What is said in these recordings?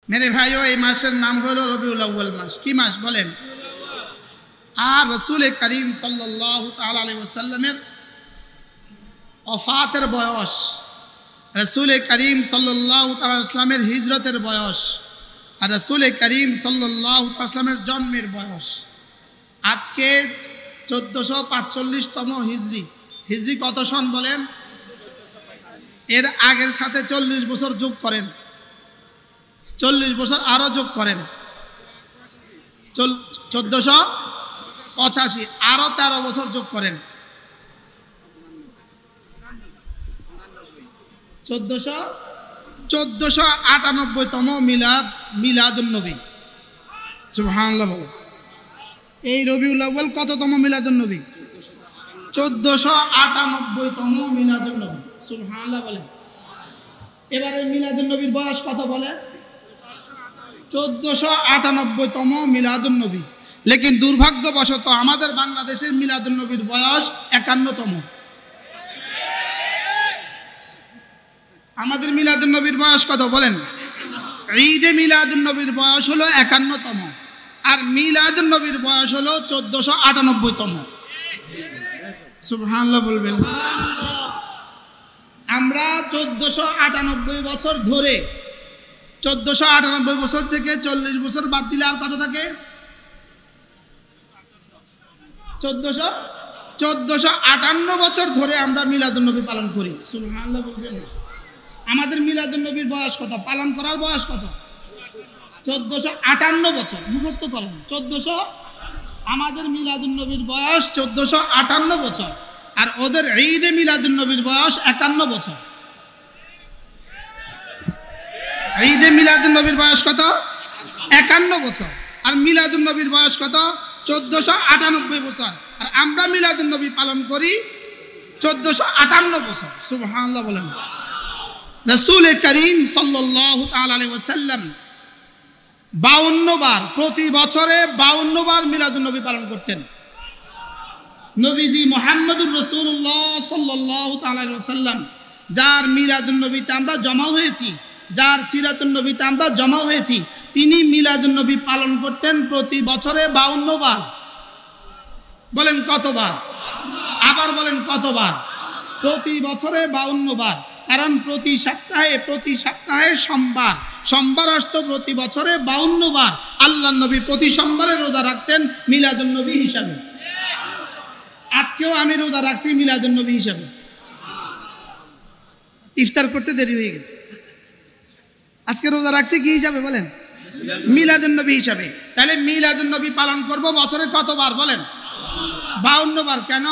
मेरे भाइयों এই মাসের নাম হলো রবিউল আউয়াল মাস। কি মাস বলেন? আর রাসূল করিম সাল্লাল্লাহু তাআলা আলাইহি ওয়াসাল্লামের ওফাতের বয়স, রাসূল করিম সাল্লাল্লাহু তাআলা আলাইহি ওয়াসাল্লামের হিজরতের বয়স আর রাসূল করিম সাল্লাল্লাহু তাআলা আলাইহি ওয়াসাল্লামের জন্মের বয়স আজকে 1445তম হিজরি। হিজরি কত সন বলেন? এর আগের সাথে 40 বছর যোগ করেন, 40 বছর আরো যোগ করেন, 1485 আরো 13 বছর যোগ করেন, 1498তম মিলাদুন নবী। সুবহানাল্লাহ। এই রবিউল আউয়াল কততম মিলাদুন নবী? 1498তম মিলাদুন নবী। সুবহানাল্লাহ বলেন। এবারে মিলাদুন নবীর বয়স কত বলে? 1498তম মিলাদুন নবী। লেকিন দুর্ভাগ্যবশত আমাদের বাংলাদেশের মিলাদুন নবীর বয়স 51তম। আমাদের মিলাদুন নবীর বয়স কত বলেন? ঈদে মিলাদুন নবীর বয়স হলো 51তম আর মিলাদুন নবীর বয়স হলো 1498তম। সুবহানাল্লাহ বলবেন। আমরা 1498 বছর ধরে 1498 বছর থেকে 40 বছর বাদ দিলে আর কত থাকে? 1458 বছর ধরে আমরা মিলাদুন নবী পালন করি। সুবহানাল্লাহ বলবেন। আমাদের মিলাদুন নবীর বয়স কত? পালন করার বয়স কত? 1458 বছর। মুখস্থ করেন। আমাদের মিলাদুন নবীর বয়স 1458 বছর আর ওদের ঈদে মিলাদুন নবীর বয়স 51 বছর। ঈদে মিলাদুন নবীর বয়স কত? 51 বছর আর মিলাদুন নবীর বয়স কত? 1498 বছর আর আমরা মিলাদুন নবী পালন করি 1458 বছর। সুবহানাল্লাহ বলেন। রাসূল করিম সাল্লাল্লাহু তাআলা আলাইহি ওয়াসাল্লাম 52 বার, প্রতি বছরে 52 বার মিলাদুন নবী পালন করতেন। নবীজি মুহাম্মদুর রাসূলুল্লাহ সাল্লাল্লাহু তাআলা আলাইহি ওয়াসাল্লাম যার মিলাদুন নবীতে আমরা জমা হয়েছি, যার সিরাতুন নবীতে আমরা জমা হয়েছি, তিনি মিলাদুন নবী পালন করতেন প্রতি বছরে 52 বার। বলেন কতবার? আবার বলেন কতবার? প্রতি বছরে 52 বার। কারণ প্রতি সপ্তাহে সোমবার আসতো প্রতি বছরে 52 বার। আল্লাহর নবী প্রতি সোমবারে রোজা রাখতেন মিলাদুন নবী হিসাবে। আজকেও আমি রোজা রাখছি মিলাদুন নবী হিসাবে। ইফতার করতে দেরি হয়ে গেছে, আজকে রোজা রাখছি কি হিসাবে বলেন? মিলাদুন নবী হিসাবে। তাহলে মিলাদুন নবী পালন করব বছরে কতবার বলেন? 52 বার। কেন?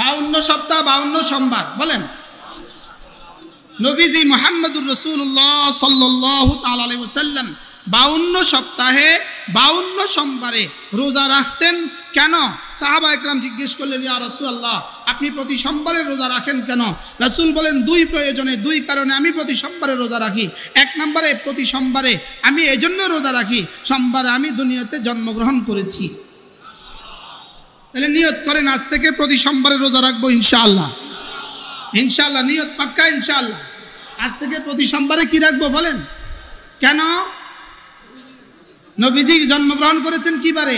52 সপ্তাহ 52 সোমবার। বলেন। নবীজি মুহাম্মদুর রাসূলুল্লাহ সাল্লাল্লাহু তাআলা আলাইহি ওয়াসাল্লাম 52 সপ্তাহে 52 সোমবারে রোজা রাখতেন। কেন? সাহাবা একরাম জিজ্ঞেস করলেন, ইয়া রাসূলুল্লাহ আপনি প্রতি সোমবারে রোজা রাখেন কেন? রাসূল বলেন, দুই প্রয়োজনে, দুই কারণে আমি প্রতি সোমবারে রোজা রাখি। এক নম্বরে, প্রতি সোমবারে আমি এজন্য রোজা রাখি, সোমবারে আমি দুনিয়াতে জন্মগ্রহণ করেছি। তাহলে নিয়ত করেন আজ থেকে প্রতি সোমবারে রোজা রাখবো ইনশাআল্লাহ। ইনশাআল্লাহ নিয়ত পাক্কা ইনশাআল্লাহ। আজ থেকে প্রতি সোমবারে কি রাখবো বলেন? কেন? নবীজি জন্মগ্রহণ করেছেন কি বারে?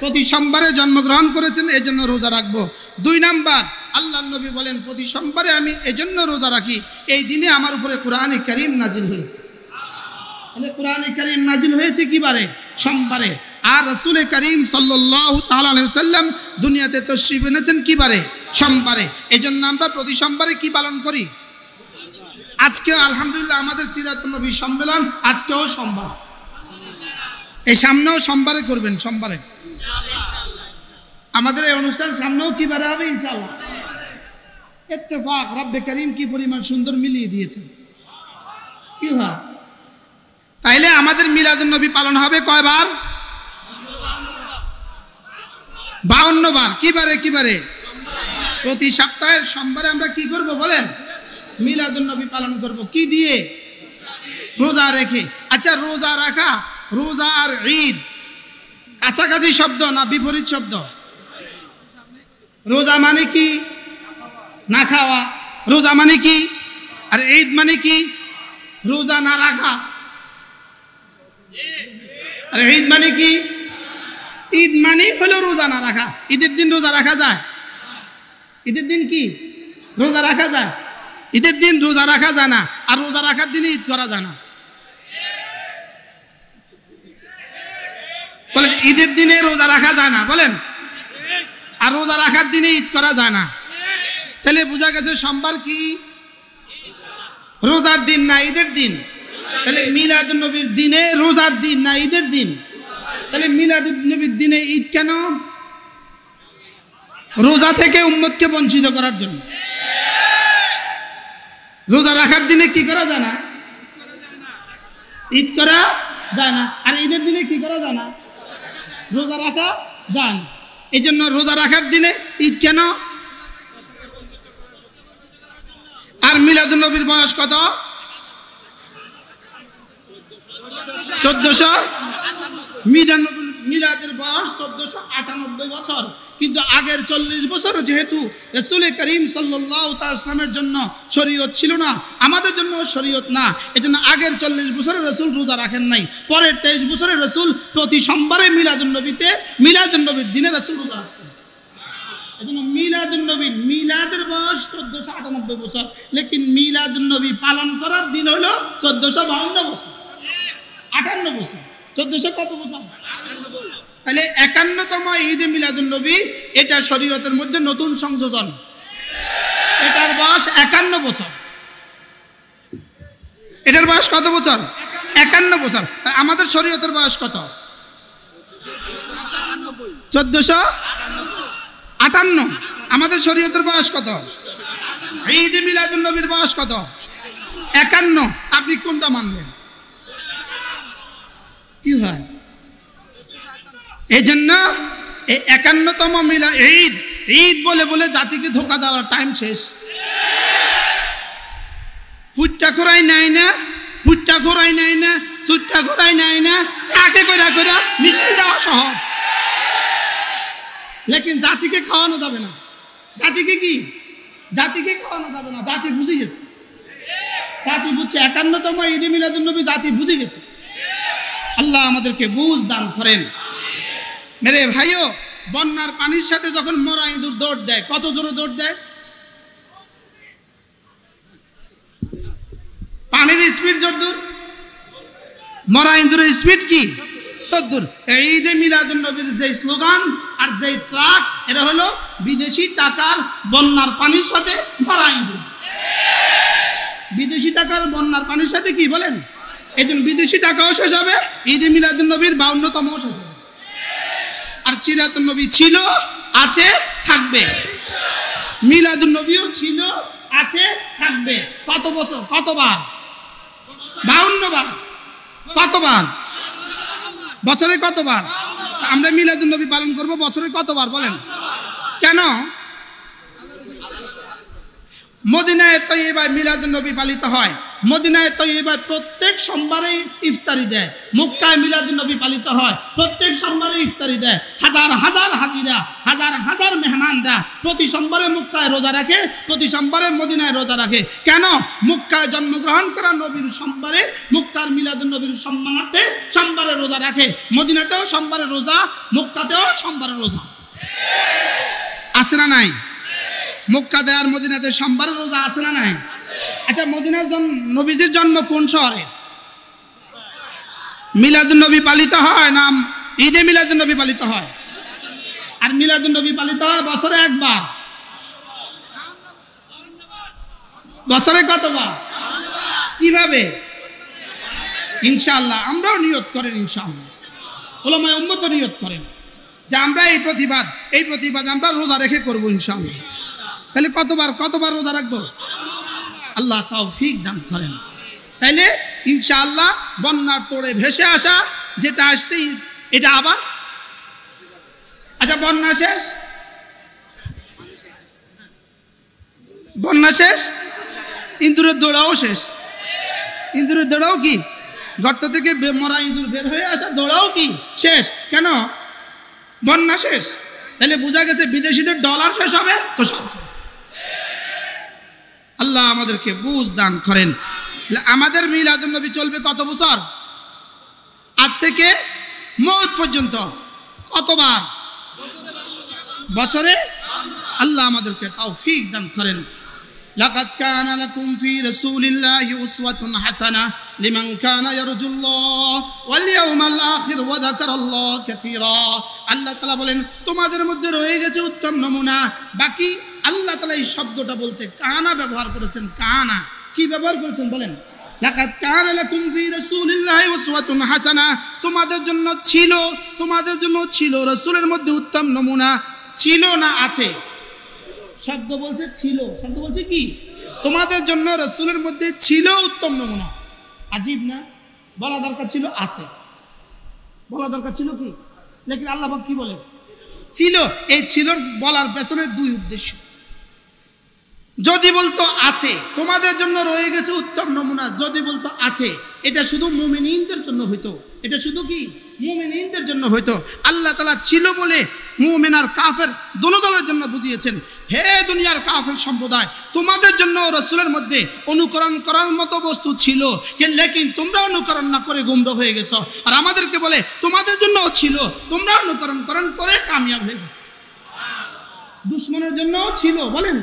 প্রতি সোমবারে জন্মগ্রহণ করেছেন, এজন্য রোজা রাখবো। 2 নাম্বার, আল্লাহর নবী বলেন প্রতি সোমবারে আমি এজন্য রোজা রাখি, এই দিনে আমার উপরে কোরআনে কারীম নাজিল হয়েছে। তাহলে কোরআনে কারীম নাজিল হয়েছে কি বারে? সোমবারে। আর রাসূল করিম সাল্লাল্লাহু তাআলা আলাইহি ওয়াসাল্লাম দুনিয়াতে তাশরীফ এনেছেন কি বারে? সোমবারে। এজন্য আমরা প্রতি সোমবারে কি পালন করি? আজকেও আলহামদুলিল্লাহ আমাদের সিরাতুন নবী সম্মেলন আজকেও সোমবার। এই সামনেও সোমবারে করবেন, সোমবারে আমাদের এই অনুষ্ঠান সামনেও কি বারে হবে? ইনশাআল্লাহ। ইত্তেফাক রব্বে করিম কি পরিমাণ সুন্দর মিলিয়ে দিয়েছে। কি হয়? তাইলে আমাদের মিলাদুন নবী পালন হবে কয়বার? 52 বার। কি বারে? কি বারে? প্রতি সপ্তাহের সোমবারে আমরা কি করব বলেন? মিলাদুন নবী পালন করব। কি দিয়ে? রোজা রেখে। আচ্ছা, রোজা রাখা, রোজা আর ঈদ কাছাকাছি শব্দ না বিপরীত শব্দ? রোজা মানে কি? না খাওয়া। রোজা মানে কি? আর ঈদ মানে কি? রোজা না রাখা। আরে ঈদ মানে কি? ঈদ মানে হলো রোজা না রাখা। ঈদের দিন রোজা রাখা যায়? ঈদের দিন কি রোজা রাখা যায়? ঈদের দিন রোজা রাখা যায় না, আর রোজা রাখার দিনে ঈদ করা যায় না। বলেন ঈদের দিনে রোজা রাখা যায় না, বলেন, আর রোজা রাখার দিনে ঈদ করা যায় না। তাহলে বোঝা গেছে সোমবার কি রোজার দিন না ঈদের দিন? তাহলে মিলাদুন নবীর দিনে রোজার দিন না ঈদের দিন? তাহলে মিলাদুন নবীর দিনে ঈদ কেন? রোজা থেকে উম্মতকে বঞ্চিত করার জন্য। রোজা রাখার দিনে কি করা যায় না? ঈদ করা যায় না। আর ঈদের দিনে কি করা যায় না? রোজা রাখা যায় না। এই জন্য রোজা রাখার দিনে ঈদ কেন? আর মিলাদুন নবীর বয়স কত? 1400। মিলাদের বয়স 1498 বছর। কিন্তু আগের 40 বছর যেহেতু রাসূল করিম সাল্লাল্লাহু তাআলা সাল্লামের জন্য শরীয়ত ছিল না, আমাদের জন্য শরীয়ত না, এজন্য আগের 40 বছরে রাসূল রোজা রাখেন নাই। পরের 23 বছরে রাসূল প্রতি সোমবারে মিলাদুন নবীর দিনে রাসূল রোজা রাখতেন। এজন্য মিলাদুন নবী, মিলাদের বয়স 1498 বছর, লেকিন মিলাদুন নবী পালন করার দিন হলো 1452 বছর, 58 বছর। 1400 কত বছর? তাহলে 51তম ঈদে মিলাদুন নবী, এটা শরীয়তের মধ্যে নতুন সংযোজন। এটার বয়স 51 বছর। এটার বয়স কত বছর? 51 বছর। আমাদের শরীয়তের বয়স কত? 1458। আমাদের শরীয়তের বয়স কত? ঈদে মিলাদুন নবীর বয়স কত? 51। আপনি কোনটা মানবেন? কি হয়? এই জন্য এই 51তম ঈদ বলে বলে জাতিকে ধোকা দেওয়ার টাইম শেষ। ফুটটা খোরাই নাই না, ফুটটা খোরাই নাই না, সুটটা খোরাই নাই না, চাকে কইরা কইরা মিছিল দেওয়া সহজ, লেকিন জাতিকে খাওয়ানো যাবে না। জাতিকে কি? জাতিকে খাওয়ানো যাবে না। জাতি বুঝে গেছে, জাতি বুঝছে। 51তম ঈদে মিলাদুন নবী জাতি বুঝে গেছে। আল্লাহ আমাদেরকে বুঝ দান করেন। মেরে ভাইও, বন্যার পানির সাথে যখন মরা ইঁদুর দৌড় দেয়, কত জোরে দৌড় দেয়? পানির স্পিড যতদূর, মরা ইঁদুরের স্পিড কি ততদূর। ঈদে মিলাদুন নবীর যে স্লোগান আর যে ট্রাক, এরা হলো বিদেশি টাকার বন্যার পানির সাথে মরা ইঁদুর। বিদেশি টাকার বন্যার পানির সাথে কি বলেন? এই জন্য বিদেশি টাকাও শেষ হবে, ঈদে মিলাদুন নবীর 52তম শেষ হবে। আর সিরাতুন নবী ছিল, আছে, থাকবে। মিলাদুন নবীও ছিল, আছে, থাকবে। কত বছর? কতবার? 52 বার। কতবার? বছরে কতবার? আমরা মিলাদুন নবী পালন করব বছরে কতবার বলেন? কেন? মদিনায়ে তয়্যিবায় মিলাদুন নবী পালিত হয়। মদিনায়ে তয়্যিবায় প্রত্যেক সোমবারে ইফতারি দেয়। মক্কায় মিলাদুন নবী পালিত হয়, প্রত্যেক সোমবারে ইফতারি দেয়। হাজার হাজার হাজিরা, হাজার হাজার মেহমানরা প্রতি সোমবারে মক্কায় রোজা রাখে, প্রতি সোমবারে মদিনায় রোজা রাখে। কেন? মক্কায় জন্মগ্রহণ করা নবীর সোমবারে, মক্কার মিলাদুন নবীর সম্মানার্থে সোমবারে রোজা রাখে। মদিনাতেও সোমবারে রোজা, মক্কাতেও সোমবারে রোজা। আছে না নাই? মক্কাতে আর মদিনাতে সোমবারে রোজা আছে না নাই? আচ্ছা, মদিনার নবীজির জন্ম কোন শহরে? মিলাদুন নবী পালিত হয় না ঈদে মিলাদুন নবী পালিত হয়? আর মিলাদুন নবী পালিত হয় বছরে একবার। বছরে কতবার? কিভাবে? ইনশাআল্লাহ আমরাও নিয়ত করেন, ইনশাআল্লাহ উলামায়ে উম্মত নিয়ত করেন যে আমরা এই প্রতিবাদ আমরা রোজা রেখে করব ইনশাআল্লাহ। তাহলে কতবার রোজা রাখবো? আল্লাহ তৌফিক দান করেন। তাইলে ইনশাআল্লাহ বন্যার তোড়ে ভেসে আসা যেটা আসছে, এটা আবার, আচ্ছা বন্যা শেষ, বন্যা শেষ, ইঁদুরের দৌড়াও শেষ। ইঁদুরের দৌড়াও কি? গর্ত থেকে মরা ইঁদুর বের হয়ে আসা দৌড়াও কি শেষ? কেন? বন্যা শেষ। তাহলে বোঝা গেছে বিদেশিদের ডলার শেষ হবে তো সব। আল্লাহ আমাদেরকে বুঝ দান করেন। আমাদের মিলাদুন নবী চলবে কত বছর? আজ থেকে মওত পর্যন্ত। কতবার? বছরে। আল্লাহ আমাদেরকে তৌফিক দান করেন। লাকাদ কানা লাকুম ফি রাসূলিল্লাহি উসওয়াতুন হাসানাহ লিমান কানা ইয়ারজুল্লাহ ওয়াল ইয়াউমাল আখির ওয়া যাকারাল্লাহ কাসীরা। আল্লাহ তাআলা বলেন তোমাদের মধ্যে রয়ে গেছে উত্তম নমুনা। বাকি আল্লাহ তাআলা এই শব্দটা বলতে কানা ব্যবহার করেছেন। কানা কি ব্যবহার করেছেন বলেন? লাকাদ কানা লাকুম ফি রাসূলিল্লাহি উসওয়াতুন হাসানাহ, তোমাদের জন্য ছিল রাসূলের মধ্যে উত্তম নমুনা। ছিল না আছে? শব্দ বলছে ছিল, শব্দ বলছে কি? তোমাদের জন্য রাসূলের মধ্যে ছিল উত্তম নমুনা। আজীব না? বলা দরকার ছিল আছে, বলা দরকার ছিল কি? লেকিন আল্লাহ পাক কি বলে? ছিল। এই ছিল বলার পেছনে দুই উদ্দেশ্য। যদি বলতো আছে তোমাদের জন্য রয়ে গেছে উত্তম নমুনা, যদি বলতো আছে, এটা শুধু মুমিনিনদের জন্য হইতো। এটা শুধু কি? মুমিনিনদের জন্য হইতো। আল্লাহ তাআলা ছিল বলে মুমিন আর কাফের দুনো দলের জন্য বুঝিয়েছেন, হে দুনিয়ার কাফের সম্প্রদায়, তোমাদের জন্য রাসূলের মধ্যে অনুকরণ করার মতো বস্তু ছিল, লেকিন তোমরা অনুকরণ না করে গুমরা হয়ে গেছো। আর আমাদেরকে বলে তোমাদের জন্য ছিল, তোমরা অনুকরণ করে কামিয়াব হয়ে গেছো। দুশমনের জন্য ছিল। বলেন,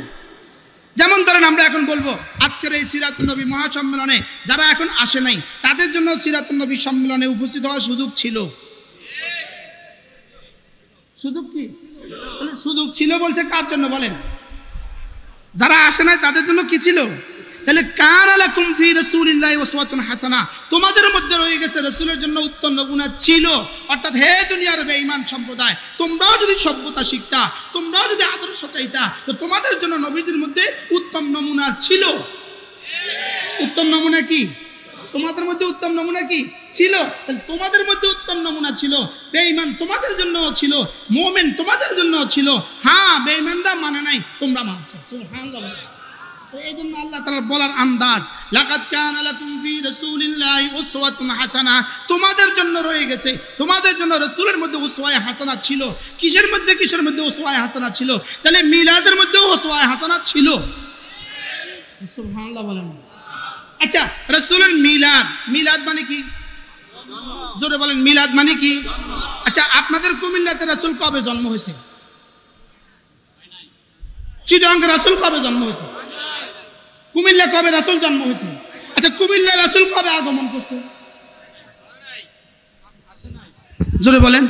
যেমন ধরেন আমরা এখন বলবো আজকের এই সিরাতুন নবী মহাসম্মেলনে যারা এখন আসে নাই, তাদের জন্য সিরাতুন নবী সম্মেলনে উপস্থিত হওয়ার সুযোগ ছিল। সুযোগ কি? সুযোগ ছিল বলছে কার জন্য বলেন? যারা আসে নাই তাদের জন্য কি ছিল? তাহলে কানা লাকুম ফি রাসূলিল্লাহি উসওয়াতুন হাসানাহ, তোমাদের মধ্যে রয়ে গেছে রাসূলের জন্য উত্তম নমুনা ছিল। অর্থাৎ হে দুনিয়ার বেঈমান সম্প্রদায়, তোমরাও যদি সভ্যতা শিখতা, তোমরাও যদি আদর্শ চাইতা, তো তোমাদের জন্য নবীজির মধ্যে উত্তম নমুনা ছিল। উত্তম নমুনা কি? তোমাদের মধ্যে উত্তম নমুনা কি ছিল? তাহলে তোমাদের মধ্যে উত্তম নমুনা ছিল। বেঈমান তোমাদের জন্য ছিল, মুমিন তোমাদের জন্য ছিল। হ্যাঁ, বেঈমানরা মানে নাই, তোমরা মানছো। সুবহানাল্লাহ। এই জন্য আল্লাহ তাআলার বলার আন্দাজ, লাকাদ কানা লাকুম ফি রাসূলিল্লাহি উসওয়াতুন হাসানাহ, তোমাদের জন্য রয়ে গেছে, তোমাদের জন্য রাসূলের মধ্যে উসওয়ায়ে হাসানাহ ছিল। কিসের মধ্যে উসওয়ায়ে হাসানাহ ছিল? তাহলে মিলাদের মধ্যে উসওয়ায়ে হাসানাহ ছিল। সুবহানাল্লাহ বলেন। আচ্ছা, রাসূলের মিলাদ মানে কি? জোরে বলেন, মিলাদ মানে কি? আচ্ছা, আপনাদের কুমিল্লাতে রাসূল কবে জন্ম হয়েছে? চিটাগাঙ্গে রাসূল কবে জন্ম হয়েছে? কুমিল্লা কবে রাসূল জন্ম হয়েছে? আচ্ছা, কুমিল্লা রাসূল কবে আগমন করছে? জোরে বলেন,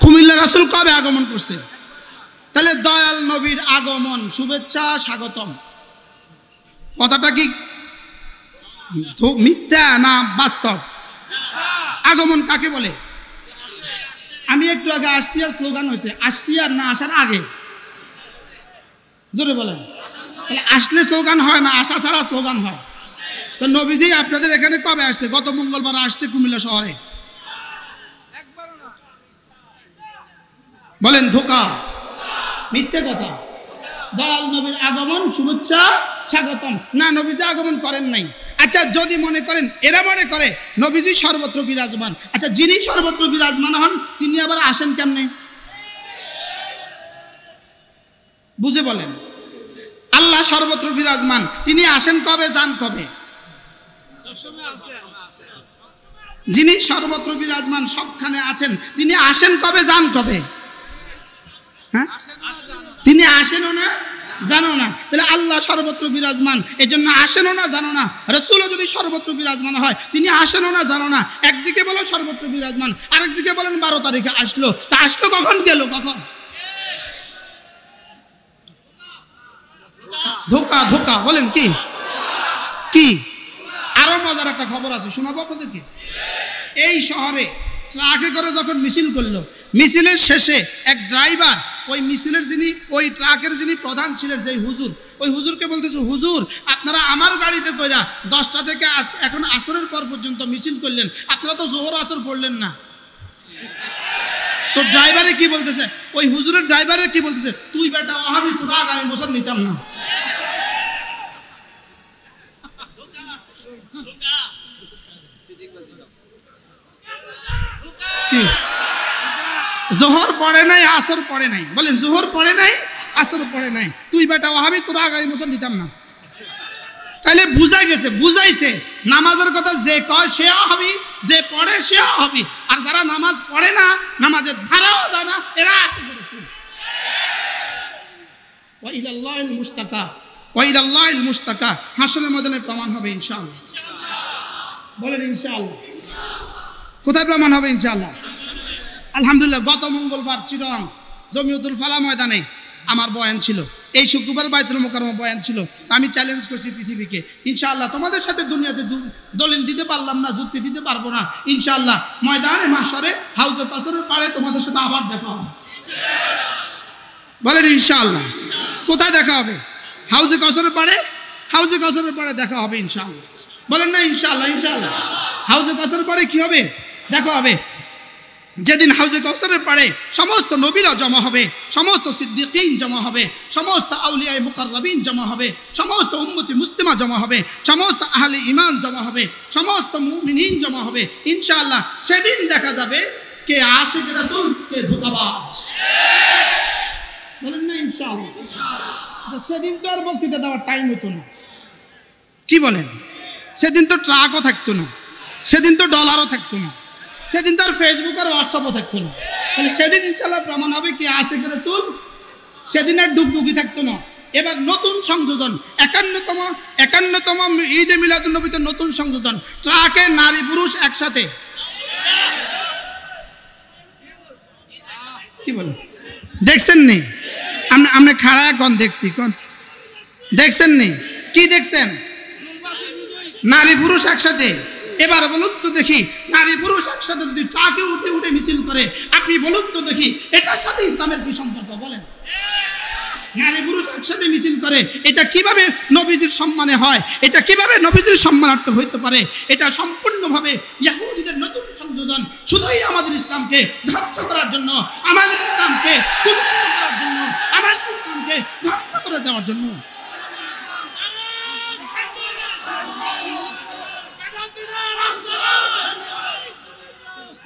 কুমিল্লা রাসূল কবে আগমন করছে? তাহলে দয়াল নবীর আগমন, শুভেচ্ছা, স্বাগতম, কথাটা কি মিথ্যা না বাস্তব? আগমন কাকে বলে? আমি একটু আগে আসছি আর স্লোগান হয়েছে, আসছি আর না আসার আগে। জোরে বলেন, আসলে স্লোগান হয় না, আসা ছাড়া স্লোগান হয়। তো নবীজি আপনাদের এখানে কবে আসছে? গত মঙ্গলবার আসছে কুমিল্লা শহরে। বলেন ধোকা, মিথ্যে কথা। দয়াল নবীর আগমন, শুভেচ্ছা, স্বাগতম। না, নবীজি আগমন করেন নাই। আচ্ছা, যদি মনে করেন, এরা মনে করে নবীজি সর্বত্র বিরাজমান। আচ্ছা, যিনি সর্বত্র বিরাজমান হন তিনি আবার আসেন কেমনে? বুঝে বলেন। আল্লাহ সর্বত্র বিরাজমান, তিনি আসেন কবে, যান কবে? যিনি সর্বত্র বিরাজমান, সবখানে আছেন, তিনি আসেন কবে, যান কবে? হ্যাঁ, তিনি আসেনও না, জানো না। তাহলে আল্লাহ সর্বত্র বিরাজমান, এই জন্য আসেনও না, জানো না। রাসূলও যদি সর্বত্র বিরাজমান হয়, তিনি আসেনও না, জানো না। একদিকে বলো সর্বত্র বিরাজমান, আরেকদিকে বলেন 12 তারিখে আসলো। তা আসলো কখন, গেল কখন? ধোকা, ধোকা। বলেন কি কি? আরো মজার একটা খবর আছে, শোনাবো আপনাদেরকে। এই শহরে ট্রাকে করে যখন মিছিল করলো, মিছিলের শেষে এক ড্রাইভার ওই মিছিলের ওই ট্রাকের যিনি প্রধান ছিলেন, যে হুজুর, ওই হুজুরকে বলতেছে, হুজুর আপনারা আমার গাড়িতে কইরা 10টা থেকে এখন আসরের পর পর্যন্ত মিছিল করলেন, আপনারা তো জোহর আসর পড়লেন না। তো ড্রাইভারে কি বলতেছে, ওই হুজুরের ড্রাইভারে কি বলতেছে, তুই বেটা ওহাবি, তোরা আগামী বছর নিতাম না। জোহর পড়ে নাই, আসর পড়ে নাই। বলেন, জোহর পড়ে নাই, আসর পড়ে নাই, তুই বেটা ওহাবি, তোরা আগামী বছর নিতাম না। তাহলে বুঝাইছে নামাজের কথা যে কয় সেও হবি, যে পড়ে সেও হবি, আর যারা নামাজ পড়ে না, নামাজের ধারাও যায় না, এরা আছে রাসূল। ওয়া ইলাল্লাহিল মুস্তাকা, ওয়া ইলাল্লাহিল মুস্তাকা, হাসরের ময়দানে প্রমাণ হবে ইনশাআল্লাহ। বলেন ইনশাআল্লাহ। কোথায় প্রমাণ হবে ইনশাআল্লাহ? আলহামদুলিল্লাহ, গত মঙ্গলবার চিরং জমিয়তুল ফালা ময়দানে আমার বয়ান ছিল, এই শুক্রবার বাইতুল মুকাররমে বয়ান ছিল। আমি চ্যালেঞ্জ করছি পৃথিবীকে, ইনশাআল্লাহ তোমাদের সাথে দুনিয়াতে দলিল দিতে পারলাম না, যুক্তি দিতে পারবো না, ইনশাআল্লাহ ময়দানে মাশারে হাউজে কাউসারের পাড়ে তোমাদের সাথে আবার দেখা হবে। বলেন ইনশাআল্লাহ। কোথায় দেখা হবে? হাউজে কাউসারের পাড়ে, হাউজে কাউসারের পাড়ে দেখা হবে ইনশাআল্লাহ। বলেন না ইনশাআল্লাহ। ইনশাআল্লাহ হাউজে কাউসারের পাড়ে কি হবে? দেখা হবে। যেদিন হাউজে কাউসারের পাড়ে সমস্ত নবীরা জমা হবে, সমস্ত সিদ্দিকীন জমা হবে, সমস্ত আউলিয়ায়ে মুকাররাবিন জমা হবে, সমস্ত উম্মতি মুসলিমা জমা হবে, সমস্ত আহলে ঈমান জমা হবে, সমস্ত মুমিনিন জমা হবে ইনশাআল্লাহ। সেদিন দেখা যাবে কে আশিক রাসূল, কে ধোঁকাবাজ। বলেন না ইনশাআল্লাহ। সেদিন তো আর বক্তৃতা দেওয়ার টাইম হতো না, কি বলেন? সেদিন তো ট্রাকও থাকতো না, সেদিন তো ডলারও থাকতো না, সেদিন তো আর ফেসবুক আর হোয়াটসঅ্যাপও থাকতো না। তাহলে সেদিন ইনশাআল্লাহ প্রমাণ হবে কি আশিক রাসূল। সেদিন আর ডুগডুগি থাকতো না। এবার নতুন সংযোজন, 51তম ঈদে মিলাদুন নবীতে নতুন সংযোজন, ট্রাকে নারী পুরুষ একসাথে। কি বলেন? দেখছেন নি? আমরা খাড়া কোন দেখছি, কোন দেখছেন নি? কি দেখছেন? নারী পুরুষ একসাথে। এবার বলুন তো দেখি, নারী পুরুষ একসাথে যদি ট্রাকে উঠে উঠে মিছিল করে, আপনি বলুন তো দেখি এটার সাথে ইসলামের কি সম্পর্ক? বলেন। নারী পুরুষ একসাথে মিছিল করে, এটা কিভাবে নবীজির সম্মানে হয়? এটা কিভাবে নবীজির সম্মানার্থ হইতে পারে? এটা সম্পূর্ণভাবে ইহুদিদের নতুন সংযোজন, শুধুই আমাদের ইসলামকে ধ্বংস করার জন্য, আমাদের ইসলামকে কুৎসিত করার জন্য, আমাদের ইসলামকে ধ্বংস করে দেওয়ার জন্য।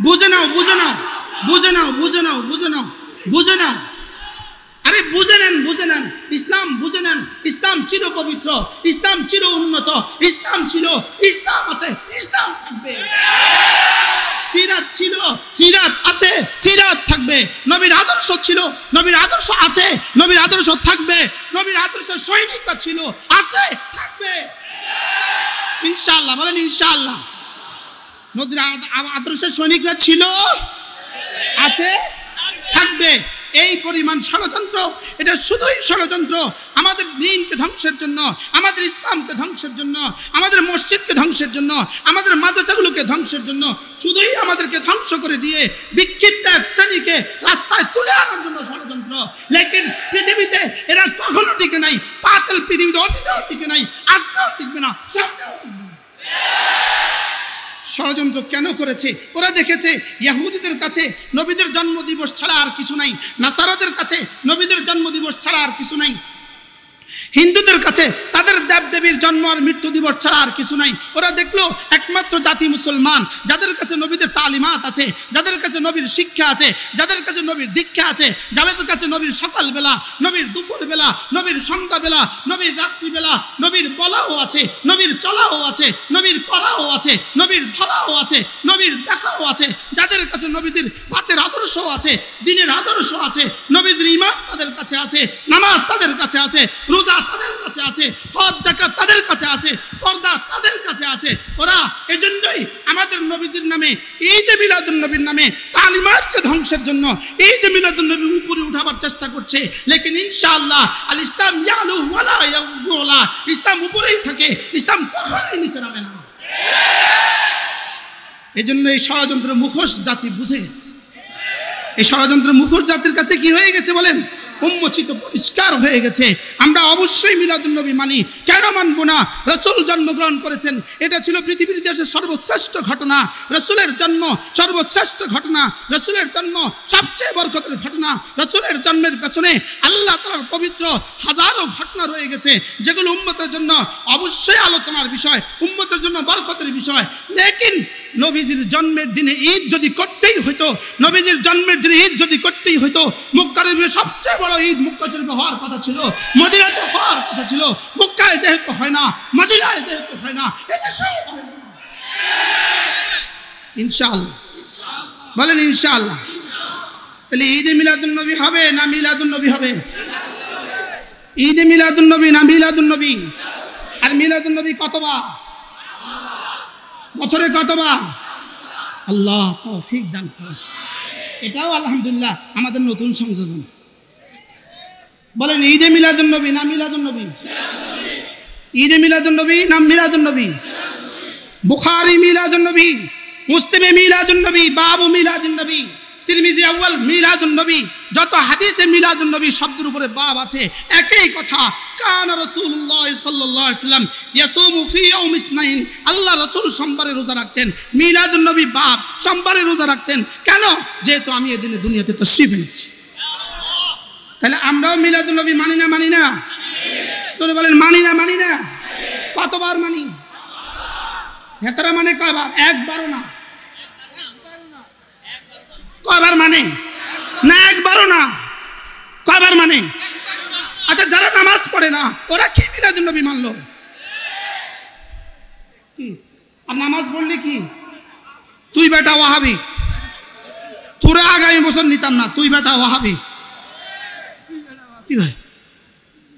বুঝে নাও, বুঝে নাও, বুঝে নাও, বুঝে নাও, বুঝে নাও, বুঝে নাও। আরে বুঝে নেন, বুঝে নেন, ইসলাম বুঝে নেন। ইসলাম চির পবিত্র, ইসলাম চির উন্নত, ইসলাম ছিল, ইসলাম আছে, ইসলাম থাকবে। সিরাত ছিল, সিরাত আছে, সিরাত থাকবে। নবীর আদর্শ ছিল, নবীর আদর্শ আছে, নবীর আদর্শ থাকবে। নবীর আদর্শ সৈনিকরা ছিল, আছে, থাকবে ইনশাআল্লাহ। বলেন ইনশাআল্লাহ। নবীর আদর্শের সৈনিকরা ছিল, আছে, থাকবে। এই পরিমাণ ষড়যন্ত্র, এটা শুধুই ষড়যন্ত্র আমাদের দ্বীনকে ধ্বংসের জন্য, আমাদের ইসলামকে ধ্বংসের জন্য, আমাদের মসজিদকে ধ্বংসের জন্য, আমাদের মাদ্রাসাগুলোকে ধ্বংসের জন্য, শুধুই আমাদেরকে ধ্বংস করে দিয়ে বিক্ষিপ্ত এক শ্রেণীকে রাস্তায় তুলে আনার জন্য ষড়যন্ত্র। লেকিন পৃথিবীতে এরা কখনো টিকে নাই, পাতাল পৃথিবীতে অতীতেও টিকে নাই, আজকেও টিকবে না, সামনেও টিকবে না। ষড়যন্ত্র কেন করেছে? ওরা দেখেছে ইহুদিদের কাছে নবীদের জন্মদিবস ছাড়া আর কিছু নাই, নাসারাদের কাছে নবীদের জন্মদিবস ছাড়া আর কিছু নাই, হিন্দুদের কাছে তাদের দেবদেবীর জন্ম আর মৃত্যু দিবস ছাড়া আর কিছু নাই। ওরা দেখলো একমাত্র জাতি মুসলমান, যাদের কাছে নবীদের তালিমাত আছে, যাদের কাছে নবীর শিক্ষা আছে, যাদের কাছে নবীর দীক্ষা আছে, যাদের কাছে নবীর সকালবেলা, নবীর দুপুরবেলা, নবীর সন্ধ্যাবেলা, নবীর রাত্রিবেলা, নবীর বলাও আছে, নবীর চলাও আছে, নবীর করাও আছে, নবীর ধরাও আছে, নবীর দেখাও আছে, যাদের কাছে নবীজির রাতের আদর্শ আছে, দিনের আদর্শ আছে, নবীজির ঈমান তাদের কাছে আছে, নামাজ তাদের কাছে আছে, রোজা তাদের কাছে আছে, হজ যাকাত তাদের কাছে আছে, পর্দা তাদের কাছে আছে। ওরা এজন্যই আমাদের নবীজির নামে, ঈদে মিলাদুন নবীর নামে তালিমাতকে ধ্বংসের জন্য ঈদে মিলাদুন নবীর উপরে উঠাবার চেষ্টা করছে। লেকিন ইনশাআল্লাহ আল ইসলাম ইয়ালু ওয়ালা ইয়াউলা, ইসলাম উপরেই থাকে, ইসলাম কখনোই নিচে নামে না। এজন্য এই ষড়যন্ত্র মুখোশ জাতি বুঝে গেছে। এই ষড়যন্ত্র মুখোশ জাতির কাছে কি হয়ে গেছে বলেন? উন্মোচিত, পরিষ্কার হয়ে গেছে। আমরা অবশ্যই মিলাদুন নবী মানি, কেন মানবো না? রাসূল জন্মগ্রহণ করেছেন, এটা ছিল পৃথিবীর ইতিহাসের সর্বশ্রেষ্ঠ ঘটনা। রাসূলের জন্ম সর্বশ্রেষ্ঠ ঘটনা, রাসূলের জন্ম সবচেয়ে বরকতের ঘটনা। রাসূলের জন্মের পেছনে আল্লাহ তাআলার পবিত্র হাজারো ঘটনা রয়ে গেছে, যেগুলো উম্মতের জন্য অবশ্যই আলোচনার বিষয়, উম্মতের জন্য বরকতের বিষয়। লেকিন নবীজির জন্মের দিনে ঈদ যদি করতেই হইতো, নবীজির জন্মের দিনে ঈদ যদি করতেই হইতো, মক্কা শরীফে সবচেয়ে বড় ঈদ মক্কা শরীফে হওয়ার কথা ছিল, মদিনাতে হওয়ার কথা ছিল। মক্কায় যেহেতু হয় না, মদিনায় যেহেতু হয় না, এদেশেও হবে না। ইনশাআল্লাহ বলেন ইনশাআল্লাহ। তাহলে ঈদে মিলাদুন নবী হবে না মিলাদুন নবী হবে? ঈদে মিলাদুন নবী না মিলাদুন নবী? আর মিলাদুন নবী কতবার? বছরে কতবার? আল্লাহ তৌফিক দান করুন। এটাও আলহামদুলিল্লাহ আমাদের নতুন সংযোজন। বলেন ঈদে মিলাদুন নবী না মিলাদুন নবী? ঈদে মিলাদুন নবী না মিলাদুন নবী? বুখারী মিলাদুন নবী, মুসলিমে মিলাদুন নবী, বাবু মিলাদুন নবী, তিরমিজি আউয়াল মিলাদুন নবী, যত হাদিসে মিলাদুন নবী শব্দের উপরে বাব আছে, একই কথা। কানা রাসূলুল্লাহ সাল্লাল্লাহু আলাইহি ওয়াসাল্লাম ইয়াসুমু ফি ইয়াউম ইসনাইন, আল্লাহ রাসূল সোমবারে রোজা রাখতেন। মিলাদুন নবী বাব সোমবারে রোজা রাখতেন কেন? যেহেতু আমি এই দিনে দুনিয়াতে তাশরীফ এনেছি। তাহলে আমরাও মিলাদুন নবী মানি না মানি না? চলে বলেন মানি না মানি না? কতবার মানি? হেতারা মানে কয়বার? একবারও না। কয়বার মানে? না একবারও না। কয়বার মানে? আচ্ছা যারা নামাজ পড়ে না ওরা কি মিলাদুন নবী মানলো? আর নামাজ পড়লে কি? তুই বেটা ওয়াহাবি, তোরা আগামী বছর নিতাম না, তুই বেটা ওয়াহাবি। কি ভাই?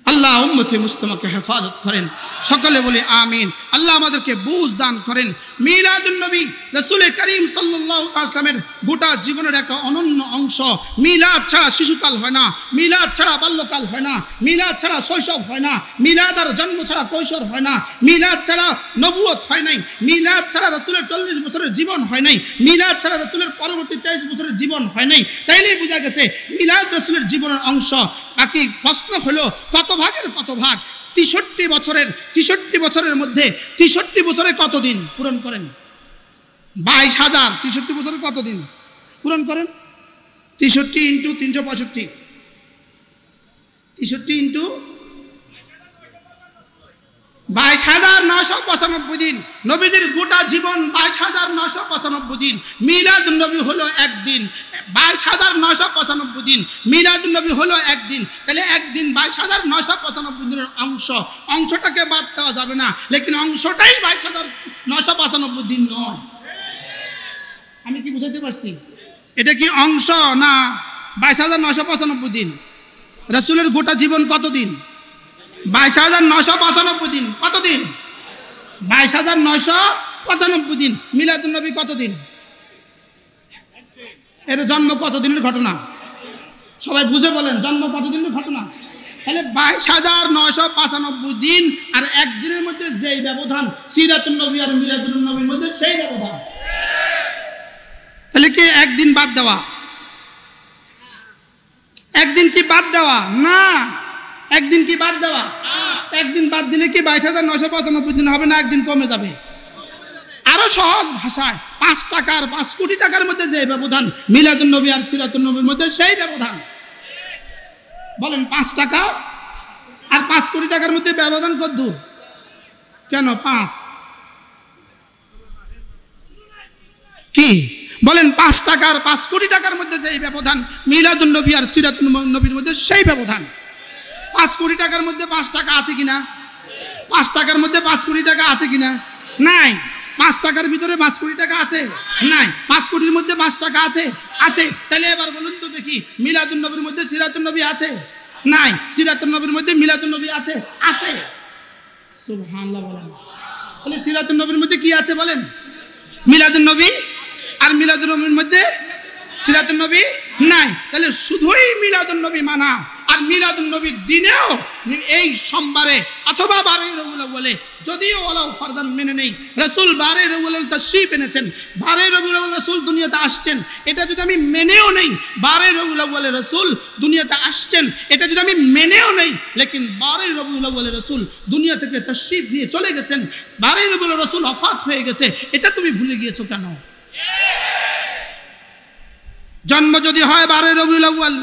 আল্লাহ উম্মতে মুসলিমাকে হেফাজত করেন, সকলে বলি আমিন। আল্লাহ আমাদেরকে বুঝ দান করেন। মিলাদুন নবী রাসূল করিম সাল্লাল্লাহু আলাইহি ওয়াসাল্লামের গোটা জীবনের একটা অনন্য অংশ। মিলাদ ছাড়া শিশুকাল হয় না, মিলাদ ছাড়া বাল্যকাল হয় না, মিলাদ ছাড়া শৈশব হয় না, মিলাদ আর জন্ম ছাড়া কৈশোর হয় না, মিলাদ ছাড়া নবুয়ত হয় নাই, মিলাদ ছাড়া রাসূলের 40 বছরের জীবন হয় নাই, মিলাদ ছাড়া রাসূলের পরবর্তী 23 বছরের জীবন হয় নাই। তাইলেই বোঝা গেছে মিলাদ রাসূলের জীবনের অংশ। বাকি প্রশ্ন হলো কত ভাগের কত ভাগ? 63 বছরের মধ্যে 63 বছরে কত দিন পূরণ করেন? 22,000। 63 বছরে কত দিন পূরণ করেন? 63 ইন্টু 365, 63 ইন্টু 22,995 দিন। নবীজির গোটা জীবন 22,995 দিন। মিলাদুন নবী হলো একদিন। 22,995 দিন মিলাদুন নবী হলো একদিন। তাহলে একদিন 22,995 দিনের অংশটাকে বাদ দেওয়া যাবে না, লেকিন অংশটাই 22,995 দিন নয়। আমি কি বুঝাইতে পারছি? এটা কি অংশ না 22,995 দিন? রাসূলের গোটা জীবন কত দিন? 22,995 দিন। কত দিন? 22,995 দিন। মিলাদুন নবী কত দিন? এর জন্ম কত দিনের ঘটনা? সবাই বুঝে বলেন, জন্ম কত দিনের ঘটনা? তাহলে 22,995 দিন আর একদিনের মধ্যে যেই ব্যবধান, সিরাতুন নবী আর মিলাদুন নবীর মধ্যে সেই ব্যবধান। তাহলে কি একদিন বাদ দেওয়া? একদিন কি বাদ দেওয়া? না। একদিন কি বাদ দেওয়া? একদিন বাদ দিলে কি 22,995 দিন হবে না? একদিন কমে যাবে। আরো সহজ ভাষায় 5 টাকা আর 5 কোটি টাকার মধ্যে যে ব্যবধান, মিলাদুন নবী আর সিরাতুন নবীর মধ্যে সেই ব্যবধান। বলেন 5 টাকা আর 5 কোটি টাকার মধ্যে ব্যবধান কত দূর? কেন 5? কি বলেন? 5 টাকা আর 5 কোটি টাকার মধ্যে যে ব্যবধান, মিলাদুন নবী আর সিরাতুন নবীর মধ্যে সেই ব্যবধান। 5 কোটি টাকার মধ্যে 5 টাকা আছে কিনা? 5 টাকার মধ্যে 5 কোটি টাকা আছে কিনা? নাই। 5 টাকার ভিতরে 5 কোটি টাকা আছে? নাই। 5 কোটির মধ্যে 5 টাকা আছে? আছে। তাহলে এবার বলুন তো দেখি, মিলাদুন নবীর মধ্যে সিরাতুন নবী আছে? নাই। সিরাতুন নবীর মধ্যে মিলাদুন নবী আছে? আছে। সুবহানাল্লাহ বলেন। তাহলে সিরাতুন নবীর মধ্যে কি আছে বলেন? মিলাদুন নবী। আর মিলাদুন নবীর মধ্যে সিরাতুন নবী নাই। তাহলে শুধুই মিলাদুন নবী মানা। আর মিলাদুন নবীর দিনেও এই সোমবারে অথবা 12 রবিউল আউয়ালে, যদিও ওলাও ফারজান মেনে নেই, রাসূল 12 রবিউল আউয়াল তাশরীফ এনেছেন, 12 রবিউল আউয়াল রাসূল দুনিয়াতে আসছেন, এটা যদি আমি মেনেও নেই, 12 রবিউল আউয়ালে রাসূল দুনিয়াতে আসছেন, এটা যদি আমি মেনেও নেই, লেকিন 12 রবিউল আউয়ালে রাসূল দুনিয়া থেকে তাশরীফ নিয়ে চলে গেছেন, 12 রবিউল আউয়াল রাসূল ওফাত হয়ে গেছে, এটা তুমি ভুলে গিয়েছো কেন? জন্ম যদি হয় 12 রবিউল আউয়াল,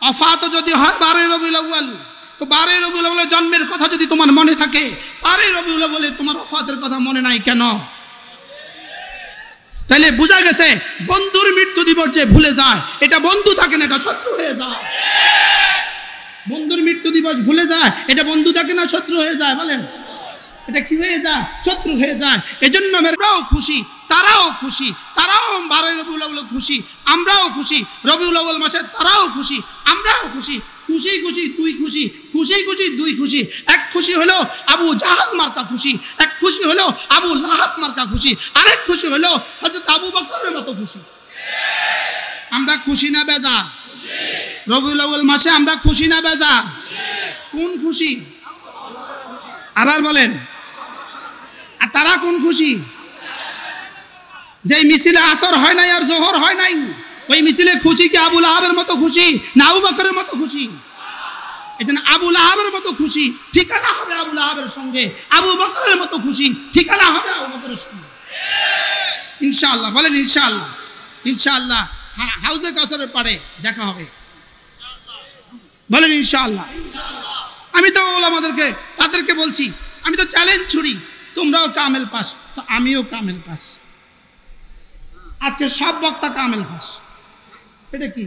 ওফাত যদি হয় 12 রবিউল আউয়াল, তো 12 রবিউল আউয়ালের জন্মের কথা যদি তোমার মনে থাকে, 12 রবিউল আউয়ালে তোমার ওফাতের কথা মনে নাই কেন? তাহলে বোঝা গেছে বন্ধুর মৃত্যু দিবস যে ভুলে যায় এটা বন্ধু থাকে না, এটা শত্রু হয়ে যায়। বন্ধুর মৃত্যু দিবস ভুলে যায় এটা বন্ধু থাকে না, শত্রু হয়ে যায়। বলেন এটা কি হয়ে যায়? শত্রু হয়ে যায়। এজন্য আমরাও খুশি, তারাও খুশি, তারাও 12 রবিউল আউয়াল খুশি, আমরাও খুশি। রবিউল আউয়াল মাসে তারাও খুশি, আমরাও খুশি। খুশি খুশি দুই খুশি, খুশি খুশি দুই খুশি। এক খুশি হলো আবু জাহাল মার্কা খুশি, এক খুশি হলো আবু লাহাব মার্কা খুশি, আরেক খুশি হলো হযরত আবু বকরের মতো খুশি। আমরা খুশি না বেজার? রবিউল আউয়াল মাসে আমরা খুশি না বেজার? কোন খুশি? আবার বলেন। আর তারা কোন খুশি? যে মিছিলে আসর হয় নাই আর জোহর হয় নাই, ওই মিছিলে খুশি কি আবু লাহাবের মতো খুশি না আবু বকরের মতো খুশি? এজন্য আবু লাহাবের মতো খুশি ঠিকানা হবে আবু লাহাবের সঙ্গে, আবু বকরের মতো খুশি ঠিকানা হবে আবু বকরের সঙ্গে ইনশাআল্লাহ। বলেন ইনশাআল্লাহ। ইনশাআল্লাহ হাউজে কাউসারের পাড়ে দেখা হবে। বলেন ইনশাআল্লাহ। আমি তো ওলামাদেরকে তাদেরকে বলছি, আমি তো চ্যালেঞ্জ ছুড়ি, তোমরাও কামেল পাস, তো আমিও কামেল পাস। আজকে সব বক্তা কামেল পাস। এটা কি?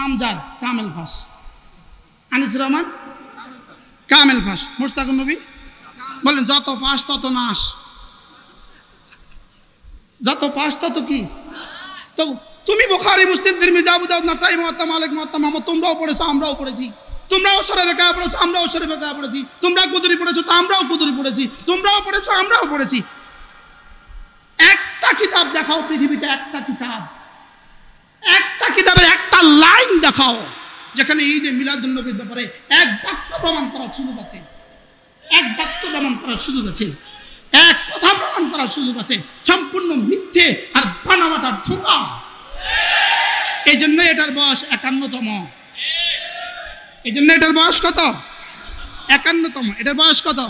আমজাদ কামেল পাস, আনিস রহমান কামেল পাস, মুশতাকুর নবী বলেন যত পাস তত নাশ, যত পাস তত কি? তো তুমি বুখারী, মুসলিম, তিরমিজি, আবু দাউদ, নাসাই, মুওয়াত্তা, মালিক, মুওয়াত্তা মুহাম্মদ তোমরাও পড়েছো, আমরাও পড়েছি। তোমরাও সূরা বাকারা পড়েছো, আমরাও সূরা বাকারা পড়েছি। তোমরা কুদরি পড়েছো, তো আমরাও কুদরি পড়েছি। তোমরাও পড়েছো, আমরাও পড়েছি। একটা কিতাব দেখাও পৃথিবীতে, একটা কিতাব, একটা কিতাবের একটা লাইন দেখাও যেখানে ঈদে মিলাদুন নবীর ব্যাপারে এক বাক্য প্রমাণ করার সুযোগ আছে, এক বাক্য প্রমাণ করার সুযোগ আছে, এক কথা প্রমাণ করার সুযোগ আছে। সম্পূর্ণ মিথ্যে আর বানাওয়াটা ঠোকা। এই জন্য এটার বয়স 51তম। এই জন্য এটার বয়স কত? 51তম। এটার বয়স কত?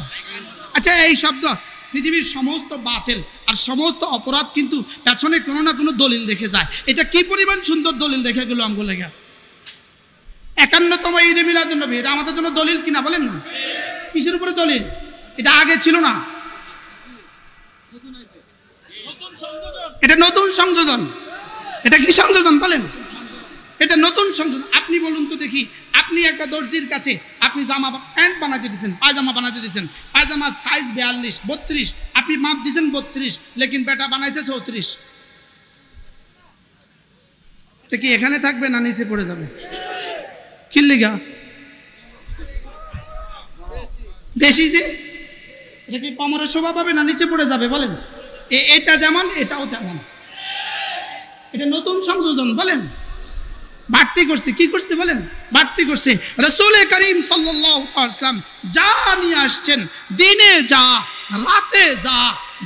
আচ্ছা, এই শব্দ পৃথিবীর সমস্ত বাতিল আর সমস্ত অপরাধ কিন্তু পেছনে কোনো না কোনো দলিল রেখে যায়। এটা কি পরিমাণ সুন্দর দলিল রেখে গেল আমগো লেগে। 51তম ঈদে মিলাদুন নবী, এটা আমাদের জন্য দলিল কিনা বলেন না? কিসের উপরে দলিল? এটা আগে ছিল না, এটা নতুন সংযোজন। এটা কি সংযোজন বলেন? এটা নতুন সংযোজন। আপনি বলুন তো দেখি, আপনি একটা দর্জির কাছে আপনি জামা প্যান্ট বানাতে দিয়েছেন, পায়জামা বানাতে দিয়েছেন, পায়জামার সাইজ 42, 32, আপনি মাপ দিয়েছেন 32, লেকিন বেটা বানাইছে 34। এটা কি এখানে থাকবে না নিচে পড়ে যাবে? কি লিগা? বেশি যে এটা কি কোমরে শোভা পাবে না নিচে পড়ে যাবে বলেন? এটা যেমন এটাও তেমন। এটা নতুন সংযোজন বলেন। বাড়তি করছে, কি করছে বলেন? বাড়তি করছে। রাসূল করিম সাল্লাল্লাহু আলাইহি ওয়াসাল্লাম যা নিয়ে আসছেন, দিনে যা, রাতে যা,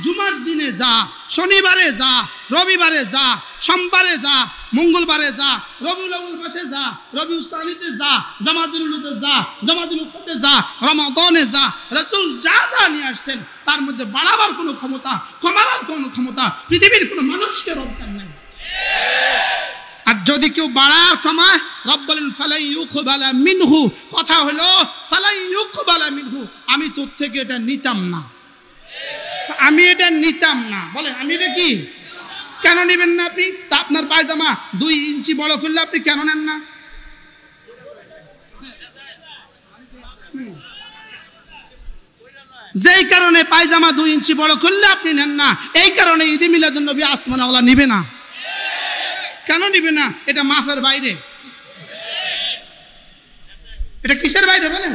জুমার দিনে যা, শনিবারে যা, রবিবারে যা, সোমবারে যা, মঙ্গলবারে যা, রবিউল আউয়াল মাসে যা, রবিউল সানিতে যা, জামাতুল উলুতে যা, জামাতুল উখতে যা, রমাদানে যা, রাসূল যা যা নিয়ে আসছেন তার মধ্যে বাড়াবার কোনো ক্ষমতা, কমাবার কোনো ক্ষমতা পৃথিবীর কোনো মানুষকে রব দেন নাই। আর যদি কেউ বাড়ার কমায়, রব বলেন ফালাই ইউকবালা মিনহু, কথা হলো ফালাই ইউকবালা মিনহু, আমি তোর থেকে এটা নিতাম না, আমি এটা নিতাম না। বলেন আমি এটা কি? কেন নেবেন না আপনি? তা আপনার পায়জামা 2 ইঞ্চি বড় করলে আপনি কেন নেন না? যেই কারণে পায়জামা 2 ইঞ্চি বড় করলে আপনি নেন না, এই কারণে ঈদে মিলাদুন নবী আসমানওয়ালা নিবে না। কেন নিবে না? এটা মাফের বাইরে। এটা কিসের বাইরে বলেন?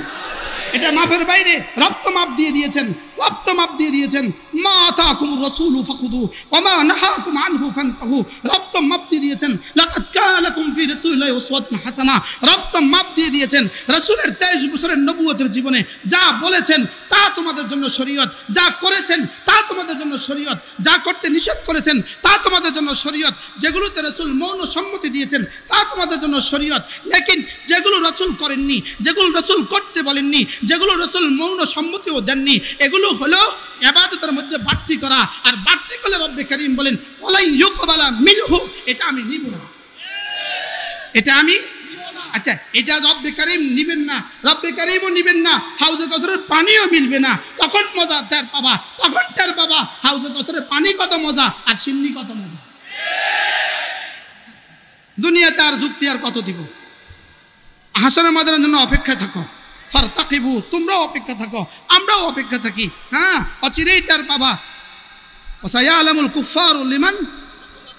এটা মাপের বাইরে। রব তো মাপ দিয়ে দিয়েছেন, রব তো মাপ দিয়ে দিয়েছেন। মা আতাকুমুর রাসূলু ফাখুযু ওয়া মা নাহাকুম আনহু ফানতাহু। রব তো মাপ দিয়ে দিয়েছেন। লাকাদ কানা লাকুম ফি রাসূলিল্লাহি উসওয়াতুন হাসানাহ। রব তো মাপ দিয়ে দিয়েছেন। রাসূলের 23 বছরের নবুয়তের জীবনে যা বলেছেন তা তোমাদের জন্য শরীয়ত, যা করেছেন তা তোমাদের জন্য শরীয়ত, যা করতে নিষেধ করেছেন তা তোমাদের জন্য শরীয়ত, যেগুলোতে রাসূল মৌন সম্মতি দিয়েছেন তা তোমাদের জন্য শরীয়ত। লেকিন যেগুলো রাসূল করেননি, যেগুলো রাসূল করতে বলেননি, যেগুলো রাসূল মৌন সম্মতিও দেননি, এগুলো হলো ইবাদতের মধ্যে বাড়তি করা। আর বাড়তি করলে রব্বে কারীম বলেন ওয়ালাই ইউকবালা মিনহু, এটা আমি নিব না, এটা আমি আচ্ছা এটা রব্বে কারিম নিবেন না, রব্বে কারিমও নিবেন না, হাউজে কাউসারের পানিও মিলবে না, তখন মজা টের পাবা, তখন টের পাবা হাউজে কাউসারের পানি কত মজা আর সিন্নি কত মজা। দুনিয়াতে আর যুক্তি আর কত দিব? হাসরের ময়দানের জন্য অপেক্ষা থাকো, ফারতাকিবু, তোমরাও অপেক্ষা থাকো, আমরাও অপেক্ষা থাকি। হ্যাঁ, অচিরেই টের পাবা। ওয়াসায়ালামুল কুফফারু লিমান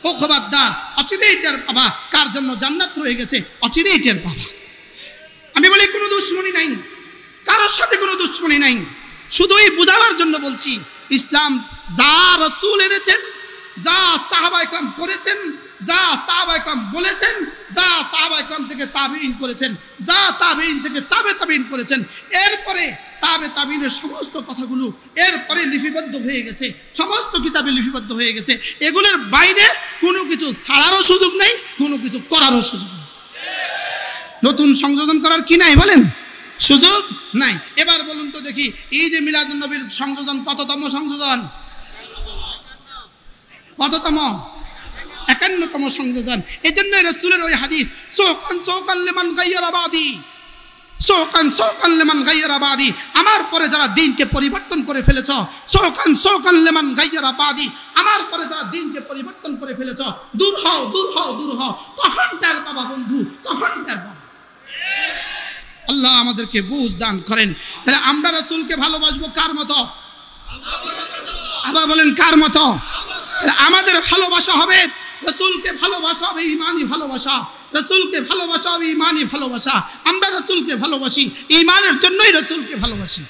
উকবাদ দার, অচিরেই টের পাবা কার জন্য জান্নাত রয়ে গেছে, অচিরেই টের পাবা। আমি বলি কোনো দুশ্মনী নাই, কারোর সাথে কোনো দুশ্মনী নাই, শুধুই বুঝাবার জন্য বলছি। ইসলাম যা রাসূল এনেছেন, যা সাহাবা ইকরাম করেছেন, যা সাহাবা ইকরাম বলেছেন, যা সাহাবা ইকরাম থেকে তাবিঈন করেছেন, যা তাবিঈন থেকে তাবিঈন করেছেন, এরপরে তাবিঈনের সমস্ত কথাগুলো এরপরে লিপিবদ্ধ হয়ে গেছে, সমস্ত কিতাবে লিপিবদ্ধ হয়ে গেছে। এগুলোর বাইরে কোনো কিছু ছাড়ারও সুযোগ নেই, কোনো কিছু করারও সুযোগ নেই। নতুন সংযোজন করার কি নাই বলেন? সুযোগ নাই। এবার বলুন তো দেখি, ঈদে মিলাদুন নবীর সংযোজন কততম সংযোজন? কততম? 51তম সংযোজন। এই জন্য রাসূলের ওই হাদিস, সৌকান লিমান গায়্যারা বাদি, সৌকান লিমান গায়্যারা বাদি, আমার পরে যারা দিনকে পরিবর্তন করে ফেলেছ, সৌকান লিমান গায়্যারা বাদি, আমার পরে যারা দিনকে পরিবর্তন করে ফেলেছ, দূর হও, দূর হও, দূর হও, তখন তার বাবা বন্ধু, তখন তার বাবা। আল্লাহ আমাদেরকে বুঝ দান করেন। তাহলে আমরা রাসূলকে ভালোবাসবো কার মতো? আবার বলেন কার মতো? আমাদের ভালোবাসা হবে, রাসূলকে ভালোবাসা হবে ঈমানি ভালোবাসা, রাসূলকে ভালোবাসা হবে ঈমানি ভালোবাসা। আমরা রাসূলকে ভালোবাসি, ঈমানের জন্যই রাসূলকে ভালোবাসি।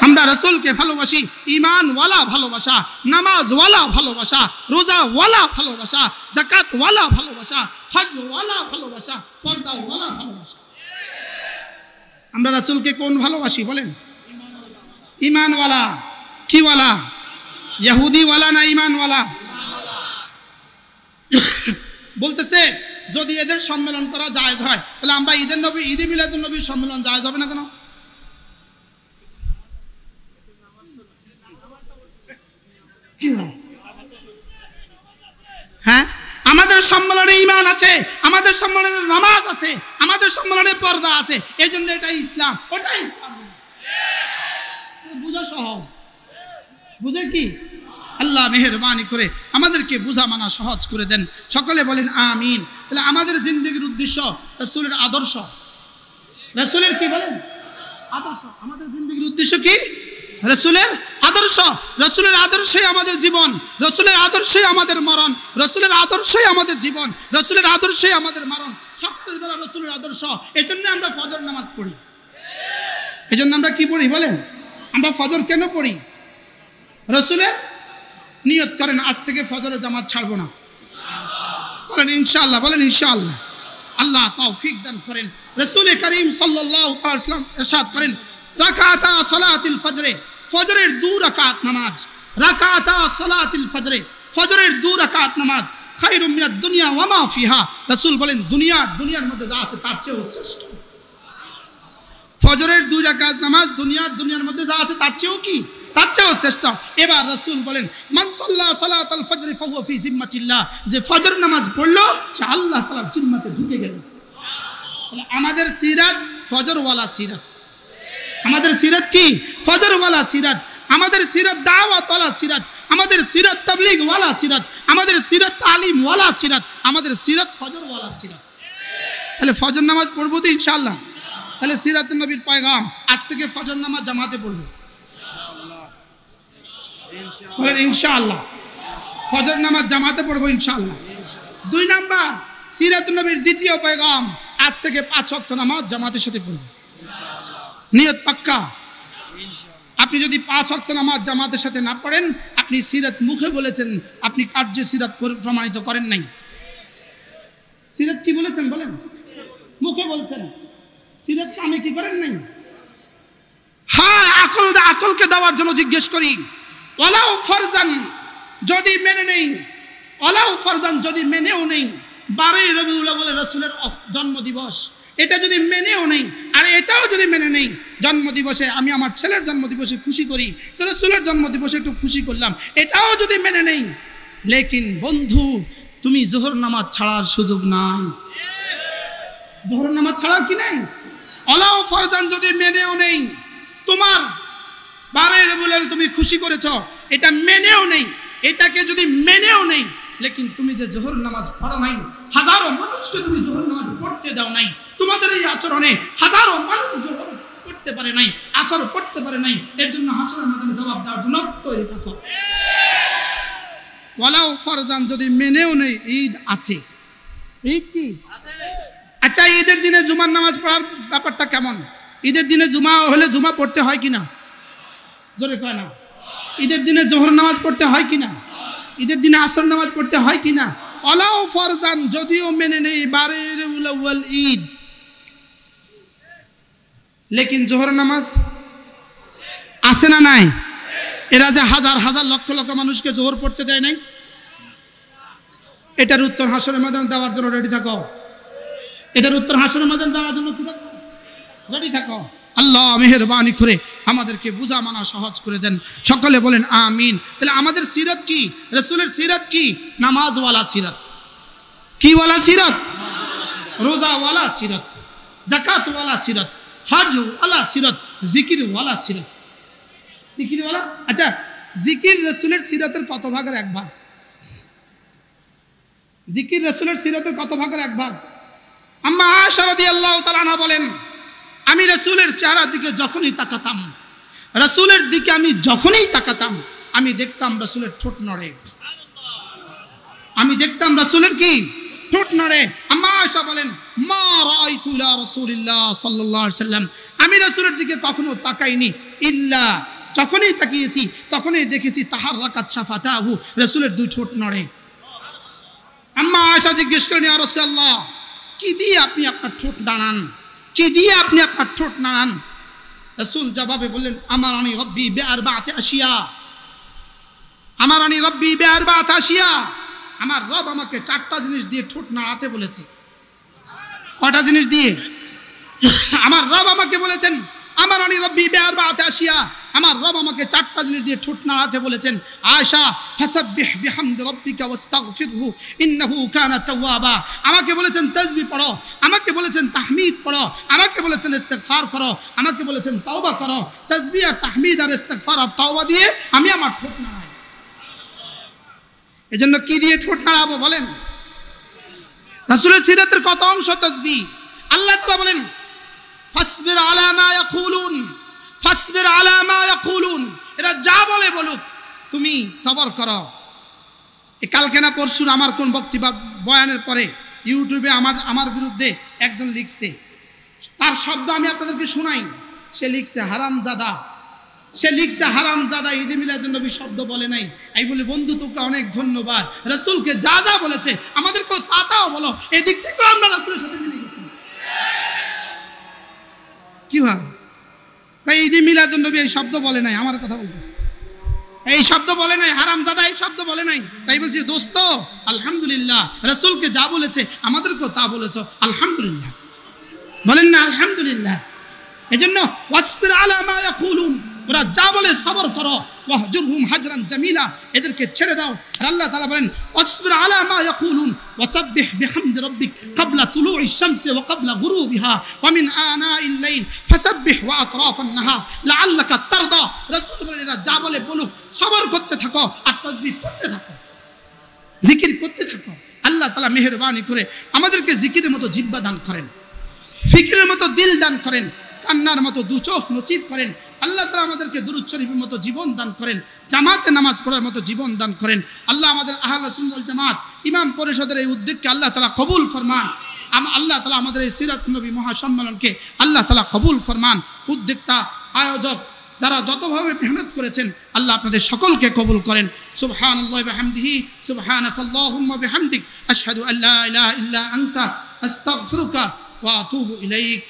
আমরা রাসূলকে ভালোবাসি, ঈমানওয়ালা ভালোবাসা, নামাজওয়ালা ভালোবাসা, রোজাওয়ালা ভালোবাসা, যাকাতওয়ালা ভালোবাসা, হজওয়ালা ভালোবাসা, পর্দাওয়ালা ভালোবাসা। আমরা রাসূলকে কোন ভালোবাসি বলেন? ঈমানওয়ালা। কিওয়ালা? ইহুদিওয়ালা না ঈমানওয়ালা? বলতেছে যদি এদের সম্মেলন করা জায়েজ হয়, তাহলে আমরা ঈদে মিলাদুন নবীর সম্মেলন জায়েজ হবে না কেন? হ্যাঁ, আমাদের সম্মেলনে ঈমান আছে, আমাদের সম্মেলনে নামাজ আছে, আমাদের সম্মেলনে পর্দা আছে, এই জন্য এটাই ইসলাম, ওটাই ইসলাম। বুঝা সহজ, বুঝে কি? আল্লাহ মেহেরবানি করে আমাদেরকে বুঝা মানা সহজ করে দেন। সকলে বলেন আমিন। তাহলে আমাদের জিন্দেগির উদ্দেশ্য রাসূলের আদর্শ। রাসূলের কি বলেন? আদর্শ। আমাদের জিন্দেগির উদ্দেশ্য কি? রাসূলের আদর্শ। রাসূলের আদর্শই আমাদের জীবন, রাসূলের আদর্শই আমাদের মরণ, রাসূলের আদর্শই আমাদের জীবন, রাসূলের আদর্শই আমাদের মরণ। সকল বেলা রাসূলের আদর্শ। এজন্য আমরা ফজর নামাজ পড়ি। এজন্য আমরা কি পড়ি বলেন? আমরা ফজর কেন পড়ি? রাসূলের নিয়ত করেন আজ থেকে ফজরের জামাত ছাড়বো না, বলেন ইনশাআল্লাহ, বলেন ইনশাআল্লাহ। আল্লাহ তৌফিক দান করেন। রাসূল করিম সাল্লাল্লাহু আলাইহি ওয়াসাল্লাম ইরশাদ করেন, রাকাতা সালাতিল ফজরে, ফজরের 2 রাকাত নামাজ, রাকাতা সালাতিল ফজরে, ফজরের 2 রাকাত নামাজ, খায়রুম মিনাদ দুনিয়া ওয়া মা ফিহা। রাসূল বলেন দুনিয়ার মধ্যে যা আছে তার চেয়েও শ্রেষ্ঠ। ফজরের 2 রাকাত নামাজ দুনিয়ার মধ্যে যা আছে তার চেয়েও কি? তার চেয়েও শ্রেষ্ঠ। এবার রাসূল বলেন, মান সাল্লা সালাতাল ফজর ফাহুয়া ফি জিম্মাতিল্লাহ, যে ফজর নামাজ পড়লো সে আল্লাহ তাআলার জিম্মাতে ঢুকে গেল। তাহলে আমাদের সিরাত ফজরওয়ালা সিরাত, আমাদের সিরাত কি? ফজরওয়ালা সিরাত। আমাদের সিরাত দাওয়াতওয়ালা সিরাত, আমাদের সিরাত তাবলীগওয়ালা সিরাত, আমাদের সিরাত তালিমওয়ালা সিরাত, আমাদের সিরাত ফজরওয়ালা সিরাত। তাহলে ফজর নামাজ পড়বো তো ইনশাআল্লাহ। তাহলে সিরাতুন নবীর পয়গাম, আজ থেকে ফজর নামাজ জামাতে পড়বো ইনশাআল্লাহ। ফজর নামাজ জামাতে পড়বো ইনশাআল্লাহ। 2 নাম্বার, সিরাতুন নবীর দ্বিতীয় পয়গাম, আজ থেকে 5 ওয়াক্ত নামাজ জামাতের সাথে পড়বো। নিয়ত পাক্কা। আপনি যদি 5 ওয়াক্ত নামাজ জামাতের সাথে না পড়েন, আপনি সিরাত মুখে বলেছেন, আপনি কার্যে সিরাত প্রমাণিত করেন নাই। সিরাত কি বলেছেন বলেন? মুখে বলছেন, সিরাত কামে কি করেন নাই? হ্যাঁ, আকলকে দেওয়ার জন্য জিজ্ঞেস করি। ওয়ালাউ ফরজান যদি মেনে নেই, ওয়ালাউ ফরজান যদি মেনেও নেই, 12 রবিউল আউয়াল রাসূলের জন্মদিবস, এটা যদি মেনেও নেই, আর এটাও যদি মেনে নেই, জন্মদিবসে আমি আমার ছেলের জন্মদিবসে খুশি করি, তো রাসূলের জন্মদিবসে একটু খুশি করলাম, এটাও যদি মেনে নেই, লেকিন বন্ধু তুমি জোহর নামাজ ছাড়ার সুযোগ নাই। জোহর নামাজ ছাড়া কি নাই? অলাও ফরজান যদি মেনেও নেই, তোমার 12 রবিউল আউয়াল তুমি খুশি করেছো, এটা মেনেও নেই, এটাকে যদি মেনেও নেই, লেকিন তুমি যে জোহর নামাজ পড়ো নাই, হাজারো মানুষকে তুমি জোহর নামাজ পড়তে দাও নাই, তোমাদের এই আচরণে হাজারো মানুষ জোহর পড়তে পারে নাই, আসর পড়তে পারে নাই, এর জন্য হাসরের ময়দানে জবাব দেওয়ার জন্য তৈরি থাকো। ওয়ালাউ ফরজান যদি মেনেও নেই, ঈদ আছে। ঈদ কি? আচ্ছা, ঈদের দিনে জুমার নামাজ পড়ার ব্যাপারটা কেমন? ঈদের দিনে জুমা হলে জুমা পড়তে হয় কিনা? জোরে কয় না। ঈদের দিনে জোহর নামাজ পড়তে হয় কিনা? ঈদের দিনে আসর নামাজ পড়তে হয় কিনা? ওয়ালাউ ফরজান যদিও মেনে নেই 12 রবিউল আউয়াল ঈদ, লেকিন জোহর নামাজ আছে না নাই? এরা যে হাজার হাজার লক্ষ লক্ষ মানুষকে জোহর পড়তে দেয় নাই, এটার উত্তর হাসরের ময়দানে দেওয়ার জন্য রেডি থাকো। এটার উত্তর হাসরের ময়দানে দেওয়ার জন্য কি থাকো? রেডি থাকো। আল্লাহ মেহেরবানি করে আমাদেরকে বুঝা মানা সহজ করে দেন। সকলে বলেন আমিন। তাহলে আমাদের সিরাত কি? রাসূলের সিরাত কি? নামাজওয়ালা সিরাত। কি ওয়ালা সিরাত? রোজাওয়ালা সিরাত, যাকাতওয়ালা সিরাত, হজওয়ালা সিরাত, জিকিরওয়ালা সিরাত। জিকিরওয়ালা। আচ্ছা, জিকির রাসূলের সিরাতের কত ভাগের এক ভাগ? জিকির রাসূলের সিরাতের কত ভাগের এক ভাগ? আম্মা আয়েশা রাদিয়াল্লাহু তাআলা আনহা বলেন, আমি রাসূলের চেহারার দিকে যখনই তাকাতাম, রাসূলের দিকে আমি যখনই তাকাতাম, আমি দেখতাম রাসূলের ঠোঁট নড়ে। আমি দেখতাম রাসূলের কি? ঠোঁট নড়ে। আম্মা আয়েশা বলেন, মা রাআইতু ইলা রাসূলিল্লাহ সাল্লাল্লাহু আলাইহি ওয়াসাল্লাম, আমি রাসূলের দিকে কখনো তাকাইনি, ইল্লা যখনই তাকিয়েছি তখনই দেখেছি তাহাররাকাত শাফাতাহু, রাসূলের দুই ঠোঁট নড়ে। আম্মা আয়েশা জিজ্ঞেস করেন, ইয়া রাসূলুল্লাহ, কি দিয়ে আপনি আপনার ঠোঁট নাড়ান? কি দিয়ে আপনি আপনার ঠোঁট নাড়ান? রাসূল জবাবে বললেন, আমারানি রব্বি বিআরবাআতি আশিয়া, আমারানি রব্বি বিআরবাআতি আশিয়া, আমার রব আমাকে 4টা জিনিস দিয়ে ঠোঁট নাড়াতে বলেছে। কয়টা জিনিস দিয়ে? আমার রব আমাকে বলেছেন, আমারানি রব্বি বিআরবাআতি আশিয়া, আমার রব আমাকে 4টা জিনিস দিয়ে ঠোঁট নাড়াতে বলেছেন। আয়েশা, ফাসাব্বিহ বিহামদি রাব্বিকা ওয়াস্তাগফিরহু ইন্নাহু কানা তাওয়াবা, আমাকে বলেছেন তাসবিহ পড়ো, আমাকে বলেছেন তাহমিদ পড়ো, আমাকে বলেছেন ইস্তিগফার করো, আমাকে বলেছেন তাওবা করো। তাসবিহ আর তাহমিদ আর ইস্তিগফার আর তাওবা দিয়ে আমি আমার ঠোঁট নাড়াই। এজন্য কি দিয়ে ঠোঁট নাড়াবো বলেন? রাসূলের সিরাতের কত অংশ তাসবিহ? আল্লাহ তাআলা বলেন, ফাসবির আলা মা ইয়াকুলুন, ফাসবির আলা মা ইয়াকুলুন, এরা যা বলে বলুক তুমি সবর করো। কালকে না পরশু আমার কোন বক্তব্য বয়ানের পরে ইউটিউবে আমার বিরুদ্ধে একজন লিখছে, তার শব্দ আমি আপনাদেরকে শোনাই। সে লিখছে হারামজাদা, সে লিখছে হারামজাদা, ঈদে মিলাদুন নবী শব্দ বলে নাই। এই বলে বন্ধু তোকে অনেক ধন্যবাদ, রাসূলকে যা যা বলেছে আমাদেরকেও তাও বলো, এদিক থেকে আমরা রাসূলের সাথে মিলে গেছি। কি হয় ভাই, ঈদে মিলাদুন নবী এই শব্দ বলে নাই, আমার কথা বলতেছে, এই শব্দ বলে নাই, হারামজাদা এই শব্দ বলে নাই। তাই বলছি দোস্ত আলহামদুলিল্লাহ, রাসূলকে যা বলেছে আমাদেরকেও তা বলেছো, আলহামদুলিল্লাহ। বলেন না আলহামদুলিল্লাহ? এজন্য ওয়াসবির আলা মা ইয়াকুলুন, ওরা যা বলে সবর করো, ওয়াহজুরহুম হাজরান জামিলা, এদেরকে ছেড়ে দাও। আর আল্লাহ তাআলা বলেন, ওয়াসবির আলা মা ইয়াকুলুন ওয়াসাব্বিহ বিহামদি রাব্বিক ক্বাবলা তুলুইশ শামসি ওয়া ক্বাবলা গুরুবিহা ওয়া মিন আনাইল লাইল ফাসাব্বিহ ওয়া আতরাফান নাহার লাআল্লাকা তারদা। রাসূল বলেন, এরা যা বলে বলুক, সবর করতে থাকো আর তাসবিহ পড়তে থাকো, জিকির করতে থাকো। আল্লাহ তাআলা মেহেরবানি করে আমাদেরকে জিকিরের মতো জিহ্বা দান করেন, ফিকিরের মতো দিল দান করেন, কান্নার মতো দু চোখ নসিব করেন। আল্লাহ তাআলা আমাদেরকে দুরূদ শরীফের মতো জীবন দান করেন, জামাতে নামাজ পড়ার মতো জীবন দান করেন। আল্লাহ আমাদের আহলে সুন্নাত ওয়াল জামাত ইমাম পরিষদের এই উদ্যোগকে আল্লাহ তাআলা কবুল ফরমান। আল্লাহ তাআলা আমাদের এই সিরাত নবী মহাসম্মেলনকে আল্লাহ তাআলা কবুল ফরমান। উদ্যোক্তা, আয়োজক যারা যতভাবে মেহনত করেছেন আল্লাহ আপনাদের সকলকে কবুল করেন। সুবহানাল্লাহি ওয়া বিহামদিহি, সুবহানাকাল্লাহুম্মা বিহামদিক, আশহাদু আল্লা ইলাহা ইল্লা আনতা, আস্তাগফিরুকা ওয়া আতুবু ইলাইক।